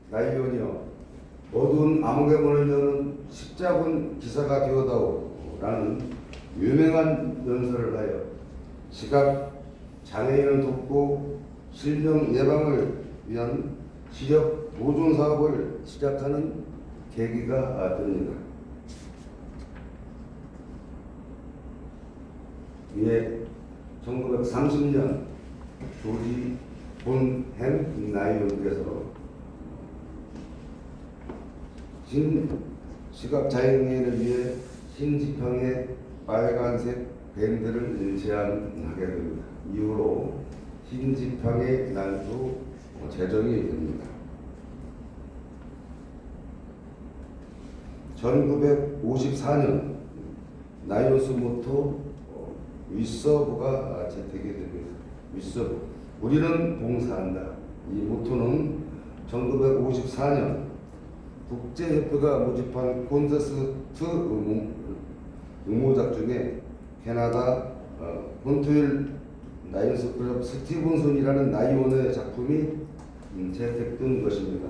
나이온이여 어두운 암흑의 문을 여는 십자군 기사가 되어다오 라는 유명한 연설을 하여 시각 장애인을 돕고 실명 예방을 위한 시력 보존 사업을 시작하는 계기가 됩니다. 이에 1930년 조지 본햄 나이온께서 시각장애인을 위해 신지평의 빨간색 밴드를 제안하게 됩니다. 이후로 신지평의 날도 제정이 됩니다. 1954년 나이온스 모토 위서브가 채택이 됩니다. 위서브, 우리는 봉사한다. 이 모토는 1954년 국제협회가 모집한 콘서트 응모작 중에 캐나다 몬트리올 나이온스 클럽 스티븐슨이라는 나이온의 작품이 채택된 것입니다.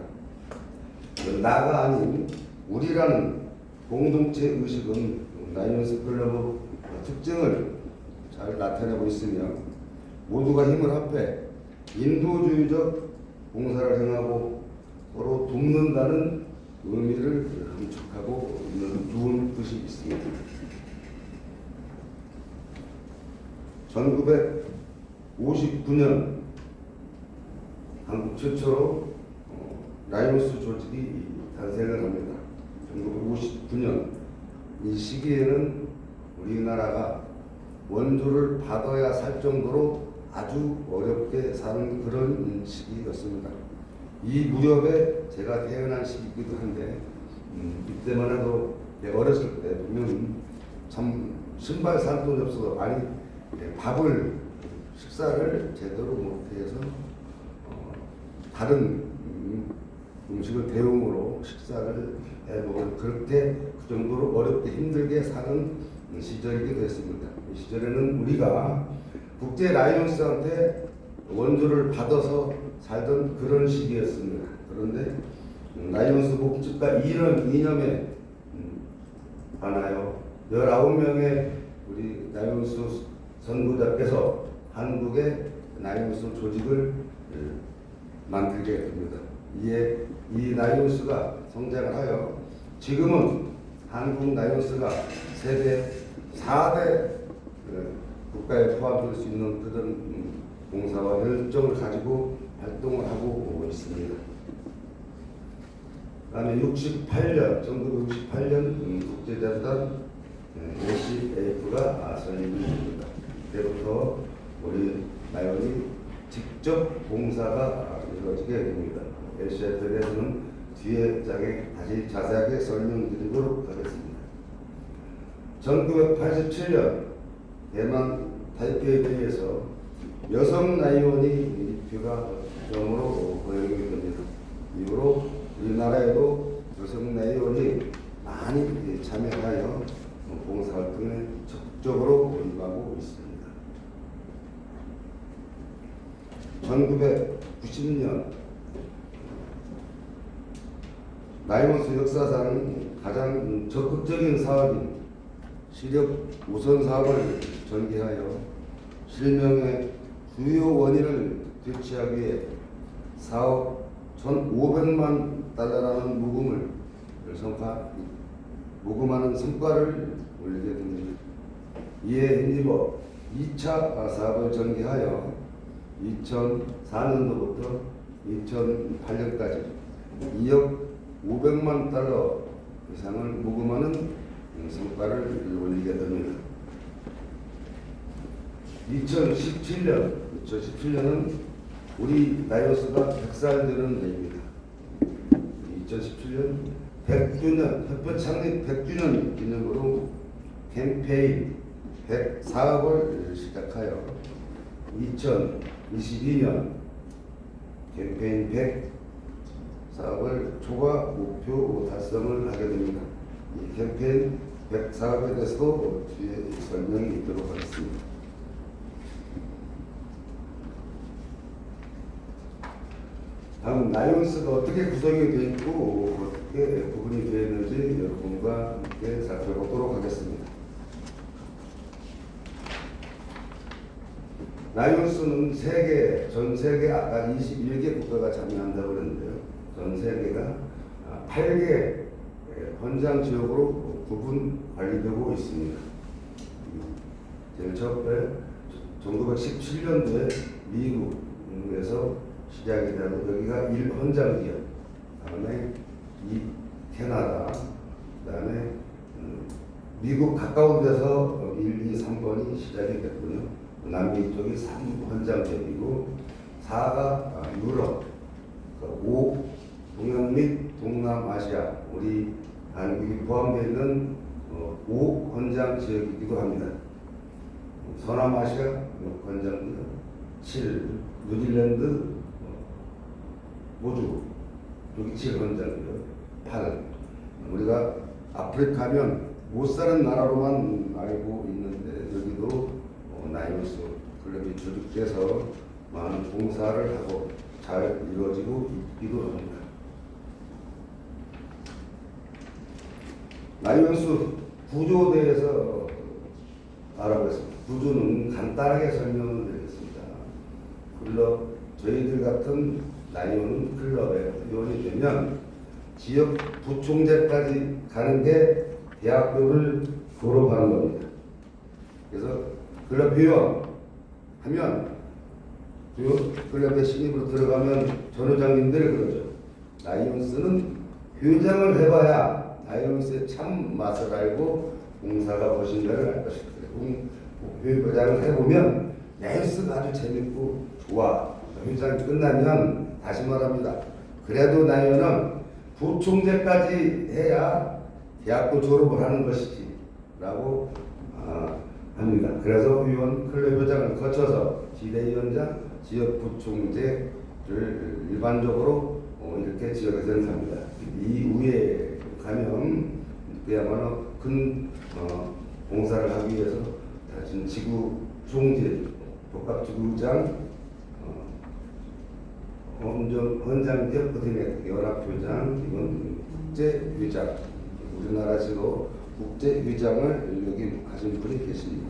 나가 아닌 우리라는 공동체 의식은 나이온스 클럽의 특징을 잘 나타내고 있으며 모두가 힘을 합해 인도주의적 봉사를 행하고 서로 돕는다는 의미를 함축하고 있는 좋은 뜻이 있습니다. 1959년 한국 최초로 나이온스 조직이 탄생을 합니다. 1959년 이 시기에는 우리나라가 원조를 받아야 살 정도로 아주 어렵게 사는 그런 시기였습니다. 이 무렵에 제가 태어난 시기이기도 한데 이때만 해도 어렸을 때 보면 참 신발 살 돈이 없어서 아니 식사를 제대로 못해서 다른 음식을 대용으로 식사를 해먹을 그렇게 그 정도로 어렵게 힘들게 사는 시절이기도 했습니다. 이 시절에는 우리가 국제 라이온스한테 원조를 받아서 살던 그런 시기였습니다. 그런데 라이온스 복지과 이념에 관하여 19명의 우리 라이온스 선구자께서 한국의 라이온스 조직을 만들게 됩니다. 이에 이 라이온스가 성장을 하여 지금은 한국 라이온스가 세계 4대 국가에 포함될 수 있는 그런 봉사와 열정을 가지고 활동을 하고 있습니다. 그다음에 1968년 국제재단 ACAF가 설립이 됩니다. 그때부터 우리 나이온이 직접 봉사가 이루어지게 됩니다. ACAF에 대해서는 뒤에 다시 자세하게 설명드리도록 하겠습니다. 1987년 대만 타이페이 대회에서 여성 나이온이 입회가 처음으로 허용이 됩니다. 이후로 우리나라에도 여성 나이온이 많이 참여하여 봉사활동에 적극적으로 임하고 있습니다. 1990년 나이온스 역사상 가장 적극적인 사업인 시력 우선 사업을 전개하여 실명의 주요 원인을 교체하기 위해 사업 1,500만 달러라는 모금하는 성과를 올리게 됩니다. 이에 힘입어 2차 사업을 전개하여 2004년도부터 2008년까지 2억 500만 달러 이상을 모금하는 성과를 올리게 됩니다. 2017년은 우리 나이온스가 100살 되는 해입니다. 2017년 100주년, 협회 창립 100주년 기념으로 캠페인 100 사업을 시작하여 2022년 캠페인 100 사업을 초과 목표 달성을 하게 됩니다. 이 캠페인 100 사업에 대해서도 뒤에 설명이 있도록 하겠습니다. 다음은 나이온스가 어떻게 구성이 되어 있고 어떻게 구분이 되어 있는지 여러분과 함께 살펴보도록 하겠습니다. 나이온스는 전 세계 아까 21개 국가가 참여한다고 그랬는데요. 전 세계가 8개 헌장 지역으로 구분 관리되고 있습니다. 제일 처음에 1917년도에 미국에서 시작이 되고 여기가 1헌장 지역, 다음에 캐나다, 그다음에 미국 가까운 데서 1, 2, 3번이 시작이 됐군요. 남미 쪽이 3헌장 지역이고 4가 유럽, 5 동양 및 동남아시아, 우리 한국이 포함되어 있는 5헌장 지역이기도 합니다. 서남아시아 헌장 지역 7, 뉴질랜드 호주 여기 7헌장 지역 8. 우리가 아프리카면 못 사는 나라로만 알고 있는데 여기도 나이온스 클럽이 조직돼서 많은 봉사를 하고 잘 이루어지고 있기도 합니다. 나이온스 구조에 대해서 알아보겠습니다. 구조는 간단하게 설명을 드리겠습니다. 클럽, 저희들 같은 나이온 클럽에 회원이 되면 지역 부총재까지 가는 게 대학교를 졸업하는 겁니다. 그래서 클럽 회원 하면 클럽에 신입으로 들어가면 전회장님들 그러죠. 나이온스는 회장을 해봐야 나이온스의 참 맛을 알고 봉사가 무엇인가를 알 것이다. 회장을 해보면 나이온스가 아주 재밌고 좋아. 회장이 끝나면 다시 말합니다. 그래도 나이온은 부총재까지 해야 대학교 졸업을 하는 것이지 라고 합니다. 그래서 회원 클럽 회장을 거쳐서 지대위원장, 지역 부총재를 일반적으로 이렇게 지역에서는 합니다. 이후에 가면 그야말로 큰 봉사를 하기 위해서 다시 지구 총재, 복합지구장, 헌장 지역 어디네 연합회장, 이건 국제회장, 우리나라에서도 국제회장을 여기 하신 분이 계십니다.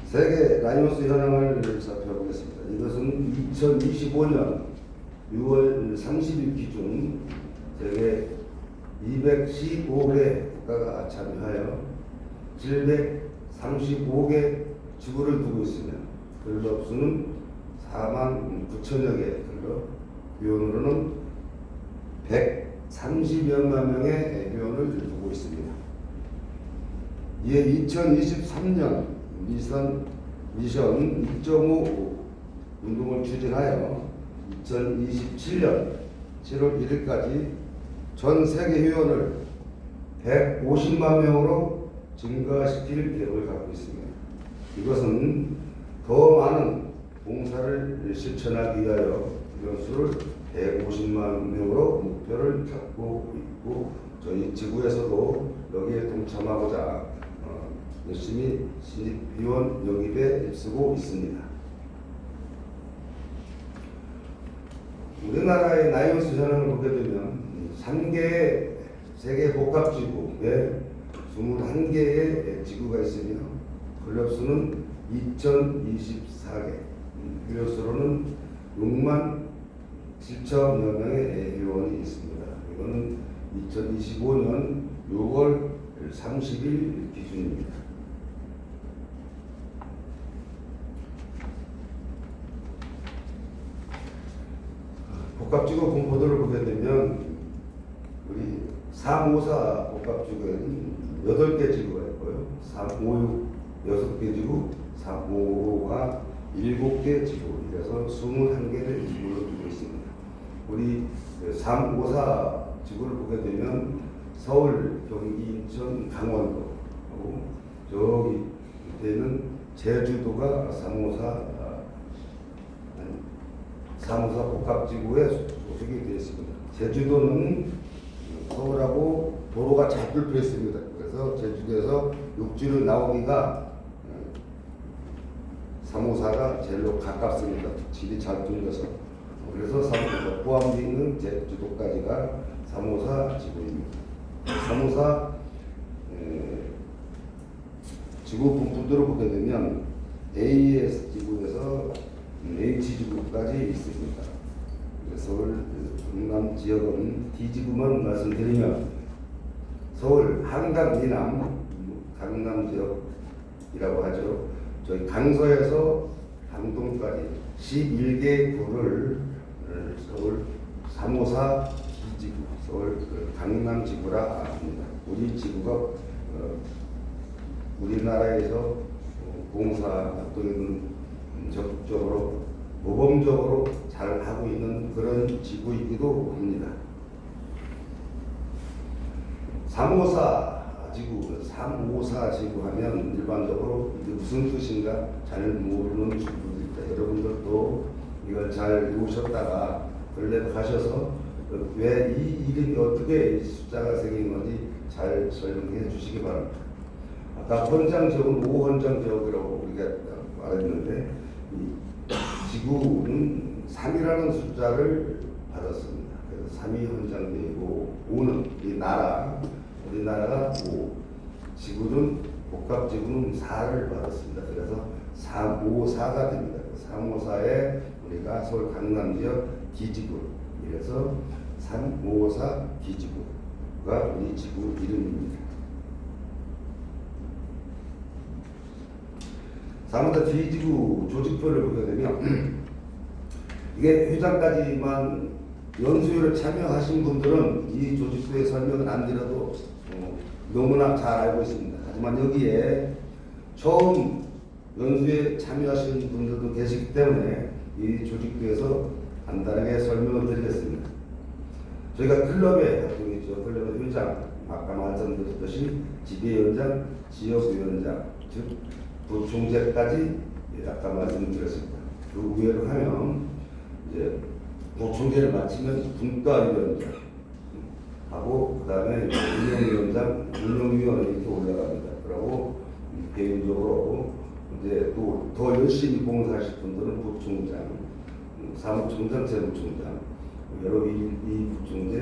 세계 나이온스 현황을 살펴보겠습니다. 이것은 2025년 6월 30일 기준 세계 215개 국가가 참여하여 735개 지구를 두고 있으며 클럽 수는 49,000여 개 클럽, 회원으로는 130여만 명의 회원을 두고 있습니다. 이에 2023년 미션 2.5 운동을 추진하여 2027년 7월 1일까지 전 세계 회원을 150만 명으로 증가시킬 계획을 갖고 있습니다. 이것은 더 많은 봉사를 실천하기 위하여 회원 수를 150만 명으로 목표를 잡고 있고 저희 지구에서도 여기에 동참하고자 열심히 신입 회원 영입에 힘쓰고 있습니다. 우리나라의 나이온스 현황을 보게 되면 3개의 세계 복합지구에 21개의 지구가 있으며 클럽 수는 2024개, 회원 수로는 6만 7천여 명의 회원이 있습니다. 이거는 2025년 6월 30일 기준입니다. 복합지구 공포도를 보게 되면 우리 354 복합지구에는 8개 지구가 있고요. 356 6개 지구, 355가 7개 지구, 그래서 21개를 지구로 두고 있습니다. 우리 354 지구를 보게 되면 서울, 경기, 인천, 강원도 하고 저기 밑에는 제주도가 354 복합지구에 소속이 되어 있습니다. 제주도는 서울하고 도로가 잘 뚫려 있습니다. 그래서 제주도에서 육지로 나오기가 3호사가 제일로 가깝습니다. 질이 잘 뚫려서. 그래서 3호사 포함되어 있는 제주도까지가 3호사 지구입니다. 3호사 지구 분포도를 보게 되면 AS 지구에서 H 지구까지 있습니다. 서울 경남 지역은 D 지구만 말씀드리면 서울 한강 이남 강남 지역이라고 하죠. 저희 강서에서 강동까지 11개 구를 서울 3호사 D지구, 서울 강남 지구라 합니다. 우리 지구가 우리나라에서 공사 활동을 적극적으로 모범적으로 잘 하고 있는 그런 지구이기도 합니다. 3호사 지구, 354 지구 하면 일반적으로 무슨 뜻인가 잘 모르는 친구들입니다. 여러분들도 이걸 잘 외우셨다가 원래 가셔서 왜 이 이름이 어떻게 숫자가 생긴 건지 잘 설명해 주시기 바랍니다. 아까 헌장 지역은 5헌장 지역이라고 우리가 말했는데 지구는 3이라는 숫자를 받았습니다. 그래서 3이 헌장되고 5는 이 나라, 우리나라가 5, 지구는 복합지구는 4를 받았습니다. 그래서 354가 됩니다. 354에 우리가 서울 강남지역 D지구, 이래서 354 D지구가 우리 지구 이름입니다. 3호사 D지구 조직표를 보게 되면 이게 회장까지만 연수회를 참여하신 분들은 이 조직표의 설명은 안 드려도 너무나 잘 알고 있습니다. 하지만 여기에 처음 연수에 참여하신 분들도 계시기 때문에 이 조직표에서 간단하게 설명을 드리겠습니다. 저희가 클럽의 활동이죠. 클럽의 회장, 아까 말씀드렸듯이 지배위원장, 지역위원장, 즉 부총재까지 아까 말씀드렸습니다. 그 위에를 하면 이제 부총재를 마치면 분과위원장 하고 그 다음에 운영위원장, 운영위원회 이렇게 올라갑니다. 그리고 개인적으로 이제 또 더 열심히 봉사하실 분들은 부총장, 사무총장, 재무총장, 여러 이 부총재,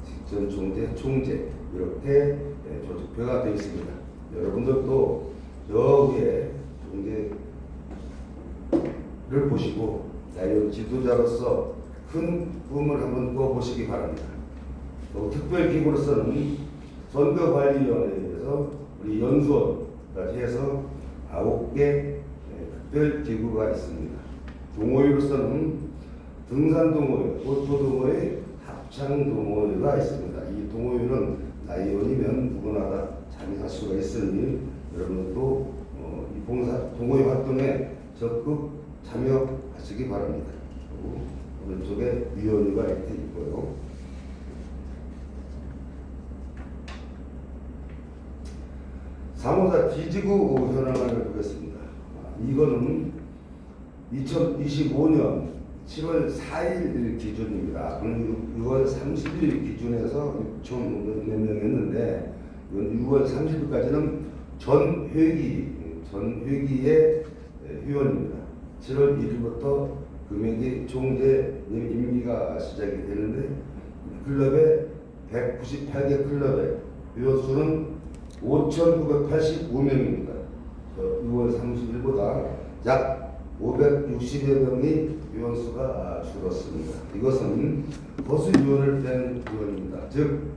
직전총재, 총재 이렇게 조직표가 되어 있습니다. 여러분들도 저 위에 총재를 보시고 나의 지도자로서 큰 꿈을 한번 꾸어보시기 바랍니다. 또 특별기구로서는 선거관리위원회에서 우리 연수원까지 해서 9개 특별기구가 있습니다. 동호회로서는 등산동호회, 꽃도동호회, 합창동호회가 있습니다. 이 동호회는 나이원이면 누구나 다 참여할 수가 있으니 여러분도 이 봉사 동호회 활동에 적극 참여하시기 바랍니다. 그리고 오른쪽에 위원회가 이렇게 있고요. 3호사 D지구 현황을 보겠습니다. 이거는 2025년 7월 4일 기준입니다. 6월 30일 기준에서 6천 몇 명 했는데 6월 30일까지는 전 회기의 회원입니다. 7월 1일부터 금액이 총재 임기가 시작이 되는데 클럽의 198개 클럽의 회원 수는 5,985명입니다. 6월 30일보다 약 560여 명의 회원수가 줄었습니다. 이것은 허수위원을 뺀 회원입니다. 즉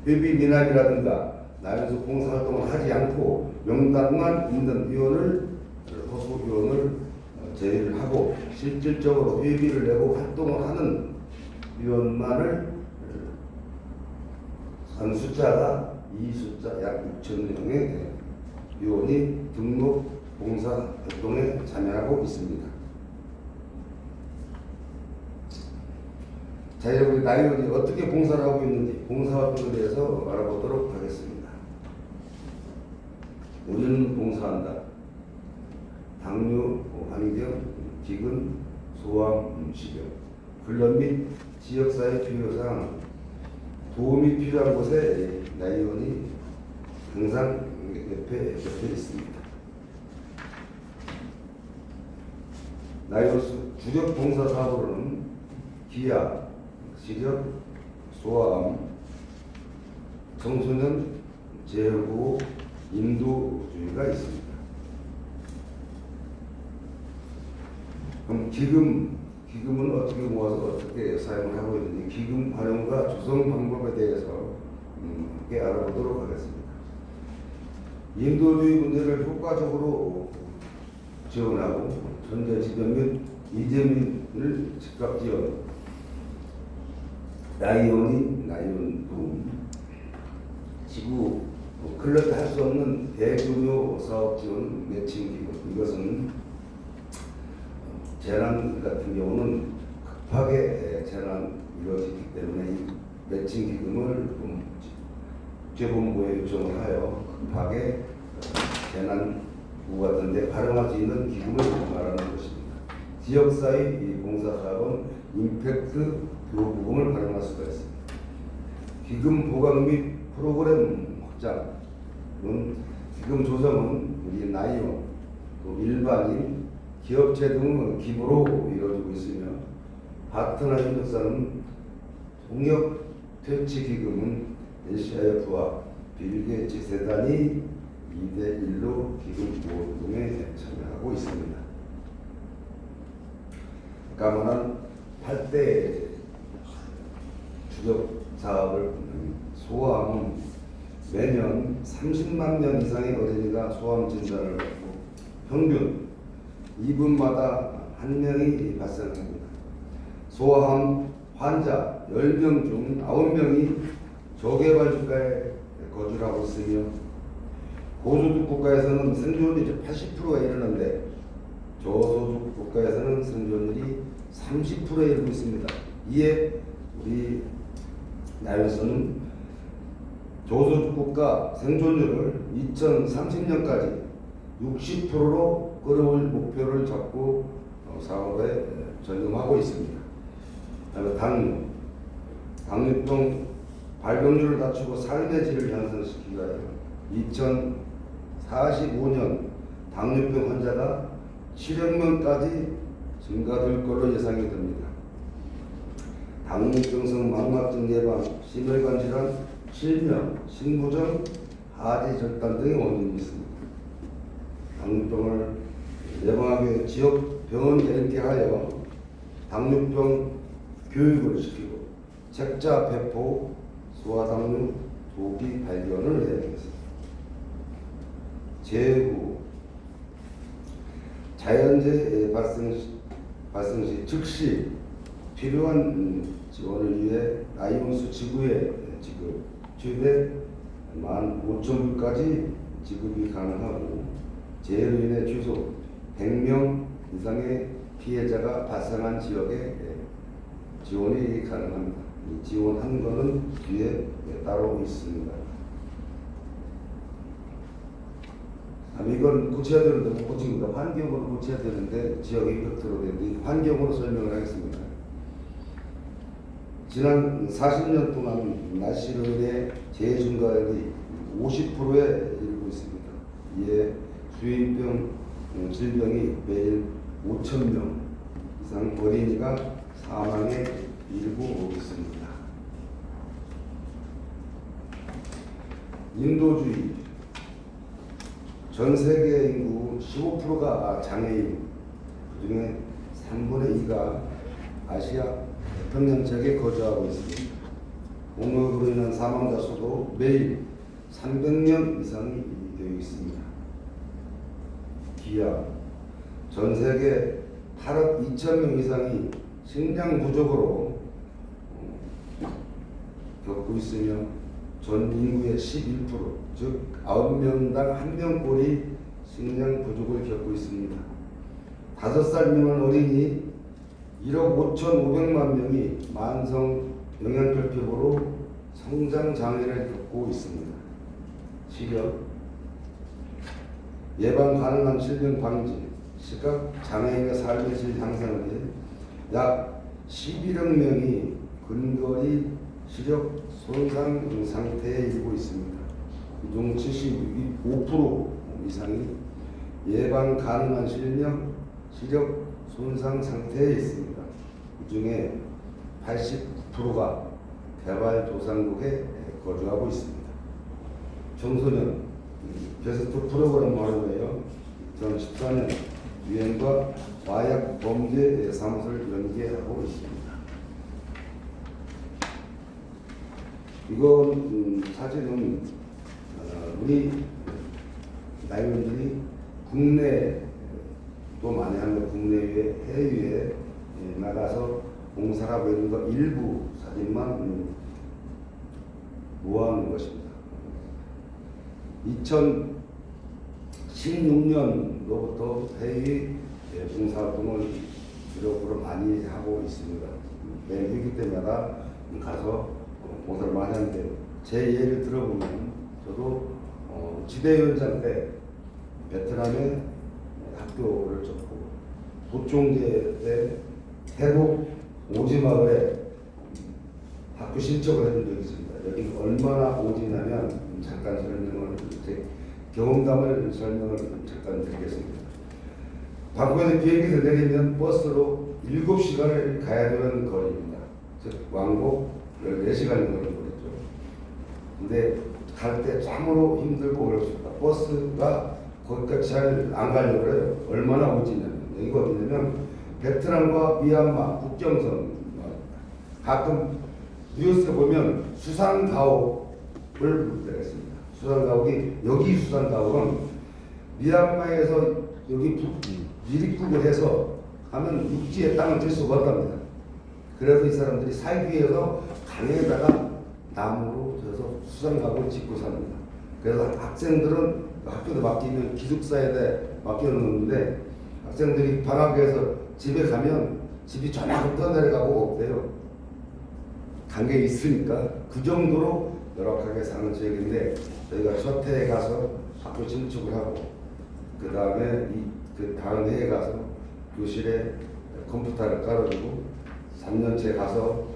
회비 미납이라든가 나연수 봉사활동을 하지 않고 명단만 있는 회원을 허수위원을 제외를 하고 실질적으로 회비를 내고 활동을 하는 회원만을 한 숫자가 이 숫자 약 6천 명의 회원이 등록 봉사 활동에 참여하고 있습니다. 자, 이제 우리 나이원이 어떻게 봉사를 하고 있는지 봉사 활동에 대해서 알아보도록 하겠습니다. 우리는 봉사한다. 당뇨, 환경, 기근, 소아암, 질병, 클럽 및 지역사회 필요상 도움이 필요한 곳에 나이원이 항상 옆에 있습니다. 나이로스 주력 봉사 사업으로는 기아, 시력, 소아암, 청소년 재해보호, 인도주의가 있습니다. 그럼 기금은 어떻게 모아서 어떻게 사용을 하고 있는지 기금 활용과 조성 방법에 대해서 함께 알아보도록 하겠습니다. 인도주의 문제를 효과적으로 지원하고 전자지병 및 이재민을 즉각 지원, 나이온 도움, 지구 클럽 할 수 없는 대규모 사업 지원 매칭 기금. 이것은 재난 같은 경우는 급하게 재난 이루어지기 때문에 이 매칭 기금을 국제본부에 요청을 하여 급하게 재난 구 같은 데 활용할 수 있는 기금을 말하는 것입니다. 지역사회 봉사사업은 임팩트 교부금을 활용할 수가 있습니다. 기금 보강 및 프로그램 확장은 기금 조성은 우리 나이온, 일반인, 기업체 등의 기부로 이루어지고 있으며 파트너 협력사는 통역 퇴치 기금은 SIF와 빌 게이츠 재단이 2대1로 기금 보호금에 참여하고 있습니다. 아까 말한 8대 주력 사업을 소아암은 매년 30만 명 이상의 어린이가 소아암 진단을 받고 평균 2분마다 1명이 발생합니다. 소아암 환자 10명 중 9명이 저개발 국가에 거주를 하고 있으며 고소득 국가에서는 생존율이 80%가 이르는데 저소득 국가에서는 생존율이 30%에 이르고 있습니다. 이에 우리 나라에서는 저소득 국가 생존율을 2030년까지 60%로 끌어올 목표를 잡고 사업에 전념하고 있습니다. 당뇨병 발병률을 낮추고 삶의 질을 향상시키기 위하여 2045년 당뇨병 환자가 7억 명까지 증가될 것으로 예상이 됩니다. 당뇨병성 망막증 예방, 심혈관 질환, 실명, 신부전, 하지 절단 등의 원인이 있습니다. 당뇨병을 예방하기 위해 지역 병원에 연계하여 당뇨병 교육을 시키고 책자 배포, 소아당뇨 조기 발견을 해야 되겠습니다. 재해 자연재해 발생 시 즉시 필요한 지원을 위해 나이온스 지구에 지급 최대 15,000불까지 지급이 가능하고 재해로 인해 최소 100명 이상의 피해자가 발생한 지역에 지원이 가능합니다. 이 지원한 것은 뒤에 따로 있습니다. 이건 고쳐야 되는데 못 고칩니다. 환경으로 고쳐야 되는데 지역 임팩트로 되는데 환경으로 설명을 하겠습니다. 지난 40년 동안 날씨로 인해 재해 증가율이 50%에 이르고 있습니다. 이에 수인병 질병이 매일 5,000명 이상 어린이가 사망에 이르고 있습니다. 인도주의 전 세계 인구 15%가 장애인, 그중에 3분의 2가 아시아 태평양 지역에 거주하고 있습니다. 공업으로 인한 사망자 수도 매일 300명 이상이 되어 있습니다. 기아 전 세계 8억 2천 명 이상이 식량 부족으로 겪고 있으며 전 인구의 11%, 즉 9명당 1명꼴이 식량 부족을 겪고 있습니다. 5살 미만 어린이 1억 5,500만 명이 만성 영양결핍으로 성장 장애를 겪고 있습니다. 시력 예방 가능한 질병 방지, 시각 장애인의 삶의 질 향상을 위해 약 11억 명이 근거리 시력 손상 상태에 이르고 있습니다. 그중 75% 이상이 예방 가능한 실명, 시력 손상 상태에 있습니다. 이 중에 89%가 개발도상국에 거주하고 있습니다. 청소년 게스트 프로그램 하는 거예요. 2014년 유엔과 마약 범죄 사무소를 연계하고 있습니다. 이건 사실은 우리 나이원들이 국내도 많이 하는 국내외 해외에 나가서 봉사하고 있는 거 일부 사진만 모아놓은 것입니다. 2016년도부터 해외 봉사활동을 주력으로 많이 하고 있습니다. 매 회기 때마다 가서 봉사를 많이 하는데, 제 예를 들어보면 저도 지대위원장 때 베트남에 학교를 줬고, 도종제 때 태국 오지마을에 학교 신청을 해본 적이 있습니다. 여기 얼마나 오지냐면 잠깐 설명을, 제 경험담을 설명을 잠깐 드리겠습니다. 방콕에서 비행기에서 내리면 버스로 7시간을 가야 되는 거리입니다. 즉 왕복 14시간이 걸리는 거리죠. 근데 갈 때 참으로 힘들고 어렵습니다. 버스가 거기까지 잘 안 가려고 해요. 얼마나 오지냐면, 여기가 어디냐면 베트남과 미얀마 국경선, 가끔 뉴스에 보면 수산가옥을 볼 때가 있습니다. 수산가옥이, 여기 수산가옥은 미얀마에서 여기 미립국을 해서 하면 육지에 땅을 들 수가 없답니다. 그래서 이 사람들이 살기 위해서 강에다가 나무로 져서 수산가옥을 짓고 삽니다. 그래서 학생들은 학교도 맡기면 기숙사에다 맡겨놓는데, 학생들이 방학에서 집에 가면 집이 전화로 떠내려가고 없대요. 관계에 있으니까. 그 정도로 열악하게 사는 지역인데, 저희가 첫 해에 가서 학교 신축을 하고, 그 다음에 그 다음 해에 가서 교실에 컴퓨터를 깔아주고, 3년째 가서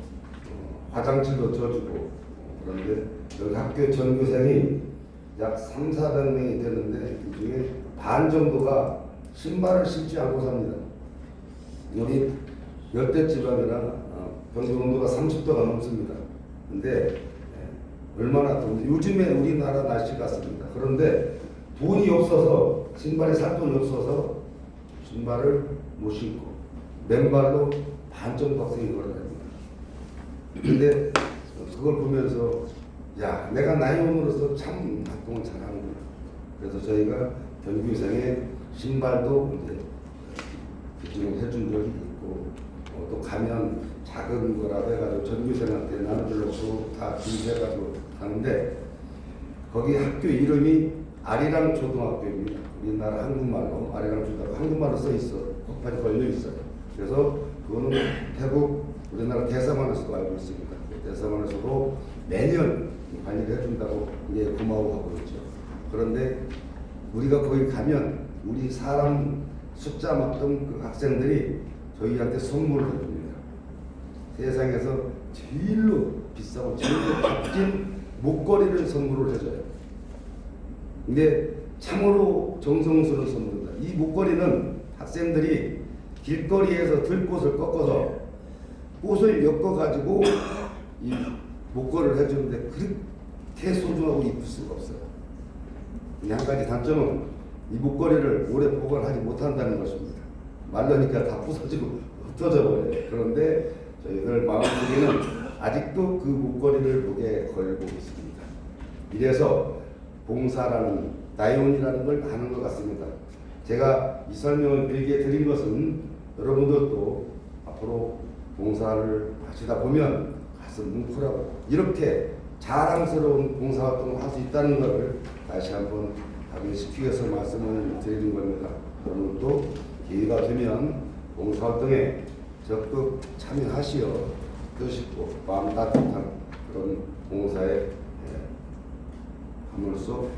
화장실도 져주고, 그런데 여기 학교 전교생이 약 300~400명이 되는데, 이 중에 반 정도가 신발을 신지 않고 삽니다. 여기 열대지방이라 평균 온도가 30도가 넘습니다. 근데 얼마나 더운데, 요즘에 우리나라 날씨 같습니다. 그런데 돈이 없어서, 신발에 살 돈이 없어서 신발을 못 신고 맨발로 반 정도 학생이 걸어다닙니다. 근데 그걸 보면서, 야, 내가 나이원으로서 참 활동을 잘하는구나. 그래서 저희가 전교생의 신발도 이제 지금 해준 적이 있고, 또 가면 작은 거라도 해가지고 전교생한테 나눠주려고 다 준비해가지고 가는데, 거기 학교 이름이 아리랑 초등학교입니다. 우리나라 한국말로 아리랑 초등학교, 한국말로 써 있어. kop판이 걸려 있어요. 그래서 그거는 태국, 우리나라 대사관에서도 알고 있습니다. 대사관에서도 매년 관리를 해준다고 이제 고마워하고 있죠. 그런데 우리가 거기 가면 우리 사람 숫자 맞던 그 학생들이 저희한테 선물을 해줍니다. 세상에서 제일로 비싸고 제일로 값진 목걸이를 선물을 해줘요. 근데 참으로 정성스러운 선물입니다. 이 목걸이는 학생들이 길거리에서 들꽃을 꺾어서 꽃을 엮어가지고 이 목걸이를 해주는데, 그렇게 소중하고 이쁠 수가 없어요. 한 가지 단점은 이 목걸이를 오래 보관하지 못한다는 것입니다. 말르니까 다 부서지고 흩어져 버려요. 그런데 저희들 마음속에는 아직도 그 목걸이를 목에 걸고 있습니다. 이래서 봉사라는, 나이온이라는 걸 아는 것 같습니다. 제가 이 설명을 길게 드린 것은 여러분들도 앞으로 봉사를 하시다 보면 가슴 뭉클하고 이렇게 자랑스러운 봉사활동을 할 수 있다는 것을 다시 한번 각인시키기 위해서 말씀을 드리는 겁니다. 여러분도 기회가 되면 봉사활동에 적극 참여하시어 뜻있고 마음 따뜻한 그런 봉사에 함으로써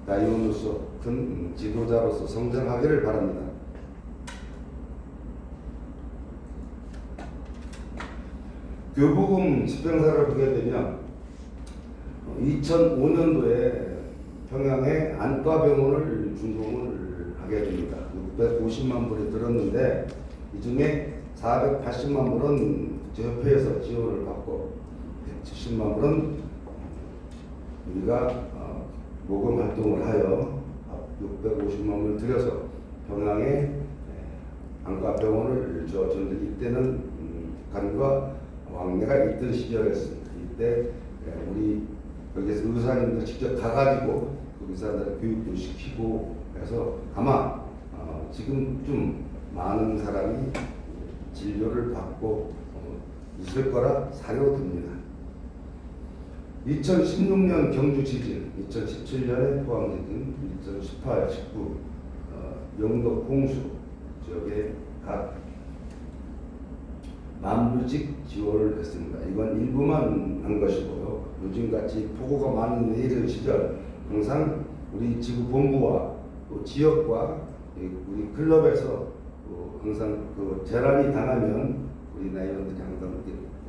나이온으로서 큰 지도자로서 성장하기를 바랍니다. 교부금 집행사를 보게 되면 2005년도에 평양에 안과병원을 준공을 하게 됩니다. 650만 불이 들었는데 이 중에 480만 불은 국제협회에서 지원을 받고 170만 불은 우리가 모금 활동을 하여 650만 불을 들여서 평양에 안과병원을 저는 이때는 북한과 왕래가 있던 시절이었습니다. 이때 우리 여기서 의사님들 직접 가가지고 그 의사들 교육도 시키고 해서 아마 지금 좀 많은 사람이 진료를 받고 있을 거라 사료듭니다. 2016년 경주 지진, 2017년에 포항 지진, 2018, 19 영덕 홍수 지역에 각 만불씩 지원을 했습니다. 이건 일부만 한 것이고요. 요즘같이 폭우가 많은 이런 시절 항상 우리 지구 본부와 또 지역과 우리 클럽에서 항상 그 재난이 당하면 우리 나이원들이 항상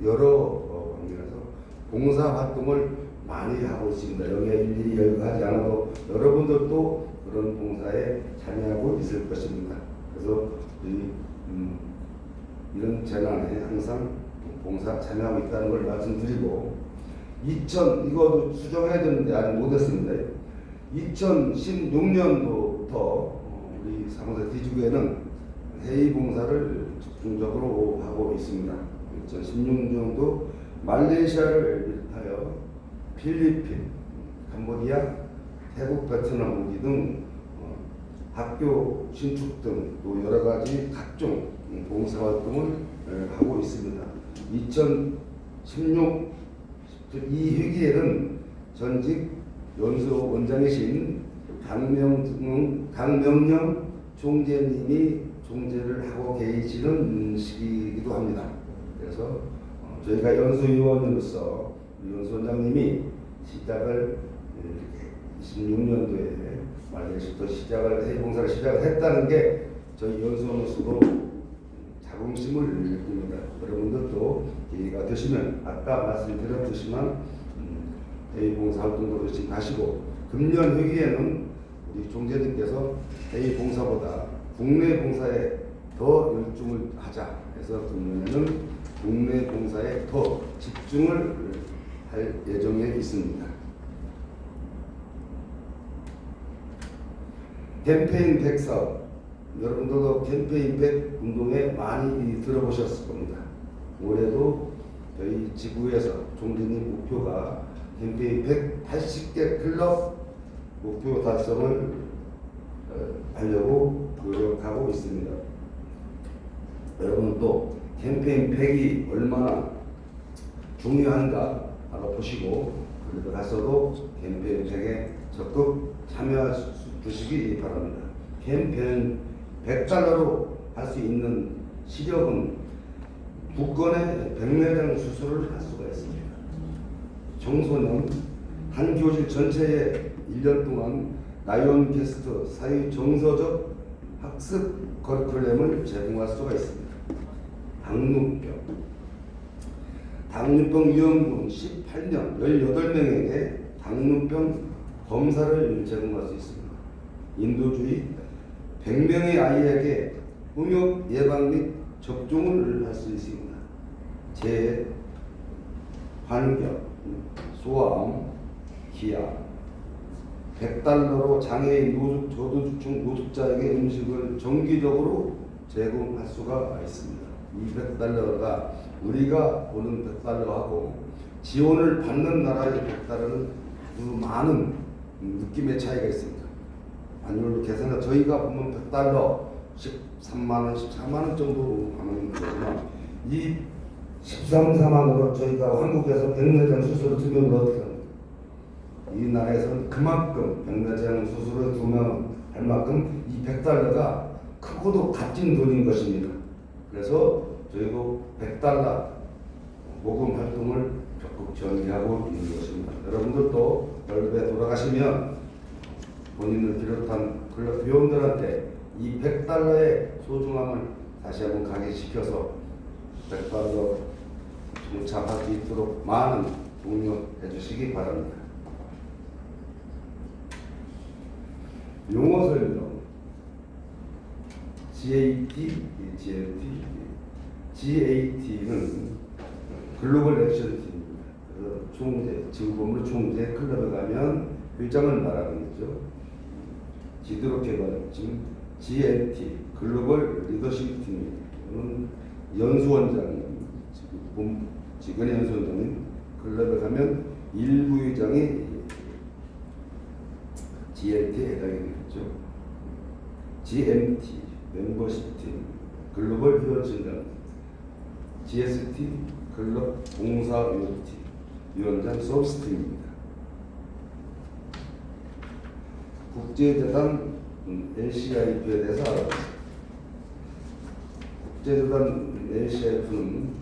여러 관계에서 봉사 활동을 많이 하고 있습니다. 여기에 일일이 열거하지 않아도 여러분들도 그런 봉사에 참여하고 있을 것입니다. 그래서 이런 재난에 항상 봉사 참여하고 있다는 걸 말씀드리고 이것도 수정해야 되는데 아직 못했습니다. 2016년도부터 우리 사무소 D지구에는 회의 봉사를 집중적으로 하고 있습니다. 2016년도 말레이시아를 비롯하여 필리핀, 캄보디아, 태국, 베트남, 우리 등 학교 신축 등 또 여러 가지 각종 봉사 활동을 하고 있습니다. 2016 이 회기에는 전직 연수 원장이신 강명령 총재님이 총재를 하고 계시는 시기이기도 합니다. 그래서 저희가 연수위원으로서 연수 원장님이 시작을 26년도에 말레이시아부터 회의봉사를 시작을 했다는 게 저희 연수원으로서도 자긍심을 느낍니다. 여러분들도 기회가 되시면 아까 말씀드렸듯이만 회의봉사 활동도 열심히 하시고 금년 회기에는 우리 총재님께서 회의봉사보다 국내 봉사에 더 열중을 하자 해서 금년에는 국내 봉사에 더 집중을 할 예정에 있습니다. 캠페인 100 사업, 여러분들도 캠페인 100 운동에 많이 들어보셨을 겁니다. 올해도 저희 지구에서 총재님 목표가 캠페인 180개 클럽 목표 달성을 하려고 노력하고 있습니다. 여러분도 캠페인 100이 얼마나 중요한가 알아보시고 그래도 가서도 캠페인 100에 적극 참여해 주시기 바랍니다. 캠페인 100달러로 할 수 있는 시력은 국건의 백내장 수술을 할 수가 있습니다. 청소년 한 교실 전체에 1년 동안 나이온 게스트 사회 정서적 학습 커리큘럼을 제공할 수가 있습니다. 당뇨병 위험군 18년 18명에게 당뇨병 검사를 제공할 수 있습니다. 인도주의 100명의 아이에게 홍역 예방 및 접종을 할 수 있습니다. 환경, 소아암, 기아 100달러로 장애인 저소득층 노숙자에게 음식을 정기적으로 제공할 수가 있습니다. 이 100달러가 우리가 보는 100달러하고 지원을 받는 나라의 100달러는 아주 많은 느낌의 차이가 있습니다. 환율로 계산해 저희가 보면 100달러 13만원, 14만원 정도 하는 거지만 이 13, 14만원으로 저희가 한국에서 백내장 수술을 두면 어떻게 합니까? 이 나라에서는 그만큼 백내장 수술을 두면 할 만큼 이 100달러가 크고도 값진 돈인 것입니다. 그래서 저희도 100달러 모금 활동을 적극 전개하고 있는 것입니다. 여러분들도 월급에 돌아가시면 본인을 비롯한 클럽 회원들한테 이 100달러의 소중함을 다시 한번 각인시켜서 100달러 정착할 수 있도록 많은 독려해 주시기 바랍니다. 용어 설명. GAT는 글로벌 액션 팀입니다. 그래서 총재, 지구본부 총재 클럽에 가면 회장을 말하는 거죠. 지도로 개발팀 GNT 글로벌 리더십 팀은 연수원장, 지금의 연수원장님 클럽에 가면 일부 회장이 GNT에 해당이 되겠죠. GMT 멤버십 팀 글로벌 위원장, GST 클럽 봉사위원팀 위원장 소스팀입니다. 국제재단 LCIF에 대해서 알아보겠습니다. 국제재단 LCIF는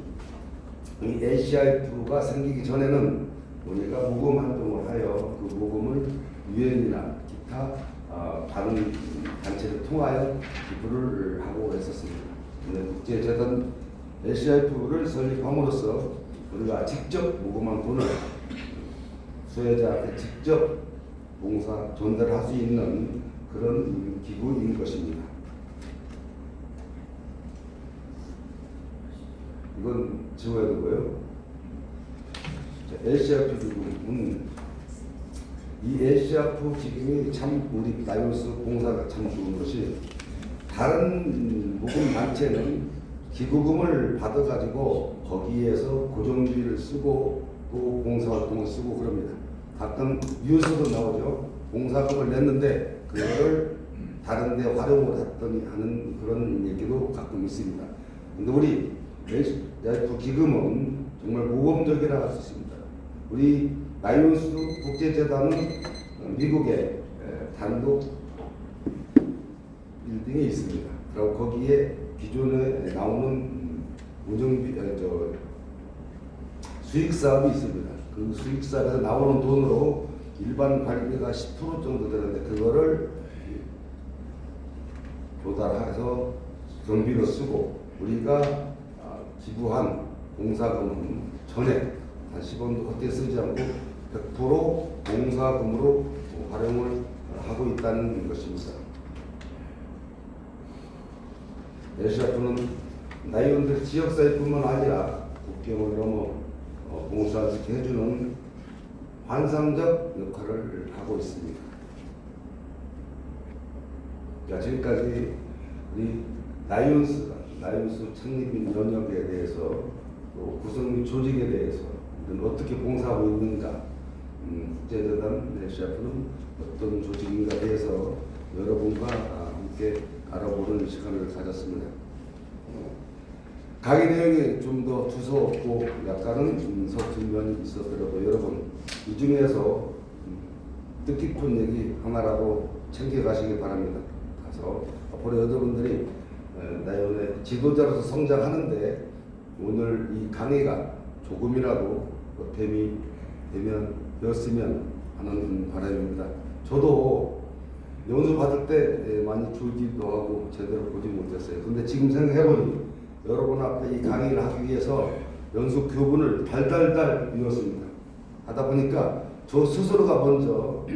이 LCIF가 생기기 전에는 우리가 모금 활동을 하여 그 모금을 유엔이나 기타 다른 단체를 통하여 기부를 하고 했었습니다. 국제재단 LCIF를 설립함으로써 우리가 직접 모금한 돈을 수혜자한테 직접 봉사 전달할 수 있는 그런 기구인 것입니다. 이건 지워야 되고요. LCIF 기금은 이 LCIF 기금이 참 우리 다이오스 봉사가 참 좋은 것이 다른 모금 단체는 기부금을 받아가지고 거기에서 고정비를 쓰고 또 봉사활동을 쓰고 그럽니다. 가끔 뉴스도 나오죠. 봉사금을 냈는데 그거를 다른 데 활용을 했더니 하는 그런 얘기도 가끔 있습니다. 근데 우리 LCIF 기금은 정말 모범적이라 할 수 있습니다. 우리 다이오스 국제재단은 미국의 단독 빌딩에 있습니다. 그리고 거기에 기존에 나오는 운영비, 수익 사업이 있습니다. 그 수익 사업에서 나오는 돈으로 일반 관리비가 10% 정도 되는데 그거를 조달해서 경비로 쓰고 우리가 기부한 봉사금은 전액 한 10원도 헛되이 쓰지 않고 100% 봉사금으로 활용을 하고 있다는 것입니다. LCIF는 나이원들 지역사회뿐만 아니라 국경을 넘어 봉사를 해주는 환상적 역할을 하고 있습니다. 자, 지금까지 우리 나이온스 창립인 연역에 대해서 또 구성 및 조직에 대해서 어떻게 봉사하고 있는가, 국제재단 LCIF는 어떤 조직인가에 대해서 여러분과 함께 알아보는 시간을 가졌습니다. 강의 내용이 좀 더 두서없고 약간은 서툰 면이 있었더라도 여러분 이 중에서 뜻깊은 얘기 하나라도 챙겨가시기 바랍니다. 가서 앞으로 여러분들이 나연의 지도자로서 성장하는데 오늘 이 강의가 조금이라도 보탬이 되었으면 하는 바람입니다. 저도 연수 받을 때 많이 줄기도 하고 제대로 보지 못했어요. 근데 지금 생각해보니 여러분 앞에 이 강의를 하기 위해서 연수 교본을 달달달 외웠습니다. 하다 보니까 저 스스로가 먼저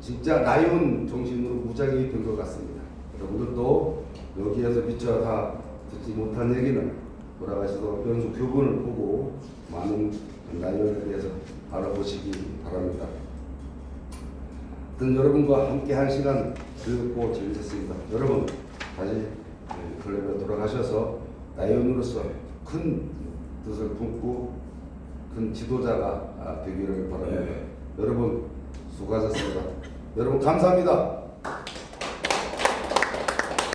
진짜 나이온 정신으로 무장이 된 것 같습니다. 여러분들도 여기에서 미처 다 듣지 못한 얘기는 돌아가셔서 연수 교본을 보고 많은 나이온에 대해서 알아보시기 바랍니다. 여러분과 함께 한 시간 즐겁고 재밌었습니다. 여러분 다시 클럽에 돌아가셔서 나이온으로서 큰 뜻을 품고 큰 지도자가 되기를 바랍니다. 여러분 수고하셨습니다. 여러분 감사합니다.